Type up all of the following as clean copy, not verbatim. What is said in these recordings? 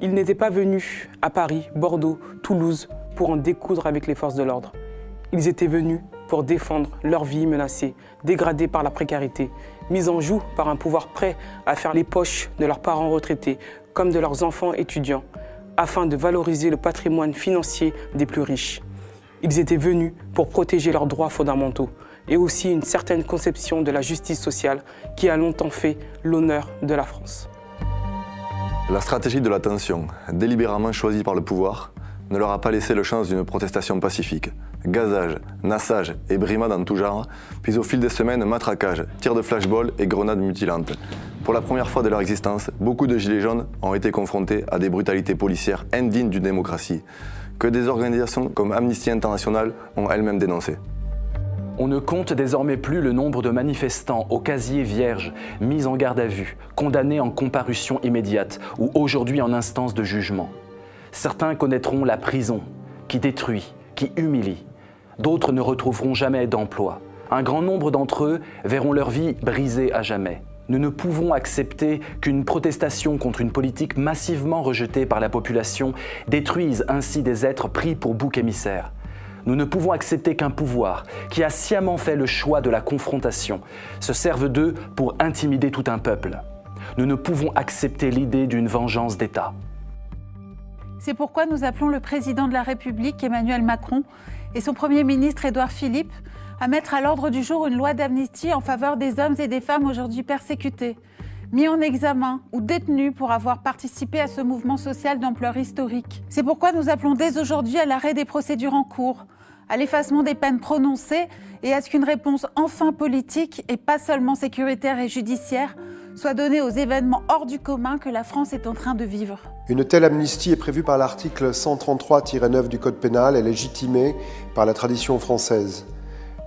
Ils n'étaient pas venus à Paris, Bordeaux, Toulouse pour en découdre avec les forces de l'ordre. Ils étaient venus pour défendre leur vie menacée, dégradée par la précarité, mise en joue par un pouvoir prêt à faire les poches de leurs parents retraités comme de leurs enfants étudiants, afin de valoriser le patrimoine financier des plus riches. Ils étaient venus pour protéger leurs droits fondamentaux et aussi une certaine conception de la justice sociale qui a longtemps fait l'honneur de la France. La stratégie de la tension, délibérément choisie par le pouvoir, ne leur a pas laissé le chance d'une protestation pacifique. Gazage, nassage et brimades en tout genre, puis au fil des semaines, matraquage, tirs de flashball et grenades mutilantes. Pour la première fois de leur existence, beaucoup de gilets jaunes ont été confrontés à des brutalités policières indignes d'une démocratie, que des organisations comme Amnesty International ont elles-mêmes dénoncées. On ne compte désormais plus le nombre de manifestants au casier vierge, mis en garde à vue, condamnés en comparution immédiate ou aujourd'hui en instance de jugement. Certains connaîtront la prison, qui détruit, qui humilie. D'autres ne retrouveront jamais d'emploi. Un grand nombre d'entre eux verront leur vie brisée à jamais. Nous ne pouvons accepter qu'une protestation contre une politique massivement rejetée par la population détruise ainsi des êtres pris pour bouc émissaire. Nous ne pouvons accepter qu'un pouvoir qui a sciemment fait le choix de la confrontation se serve d'eux pour intimider tout un peuple. Nous ne pouvons accepter l'idée d'une vengeance d'État. C'est pourquoi nous appelons le président de la République, Emmanuel Macron, et son Premier ministre, Édouard Philippe, à mettre à l'ordre du jour une loi d'amnistie en faveur des hommes et des femmes aujourd'hui persécutés, mis en examen ou détenus pour avoir participé à ce mouvement social d'ampleur historique. C'est pourquoi nous appelons dès aujourd'hui à l'arrêt des procédures en cours, à l'effacement des peines prononcées et à ce qu'une réponse enfin politique et pas seulement sécuritaire et judiciaire soit donnée aux événements hors du commun que la France est en train de vivre. Une telle amnistie est prévue par l'article 133-9 du Code pénal et légitimée par la tradition française.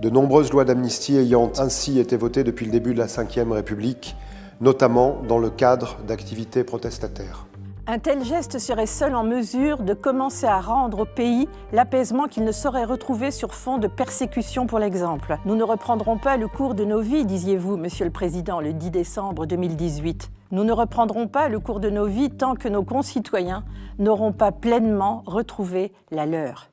De nombreuses lois d'amnistie ayant ainsi été votées depuis le début de la Ve République, notamment dans le cadre d'activités protestataires. Un tel geste serait seul en mesure de commencer à rendre au pays l'apaisement qu'il ne saurait retrouver sur fond de persécution pour l'exemple. Nous ne reprendrons pas le cours de nos vies, disiez-vous, Monsieur le Président, le 10 décembre 2018. Nous ne reprendrons pas le cours de nos vies tant que nos concitoyens n'auront pas pleinement retrouvé la leur.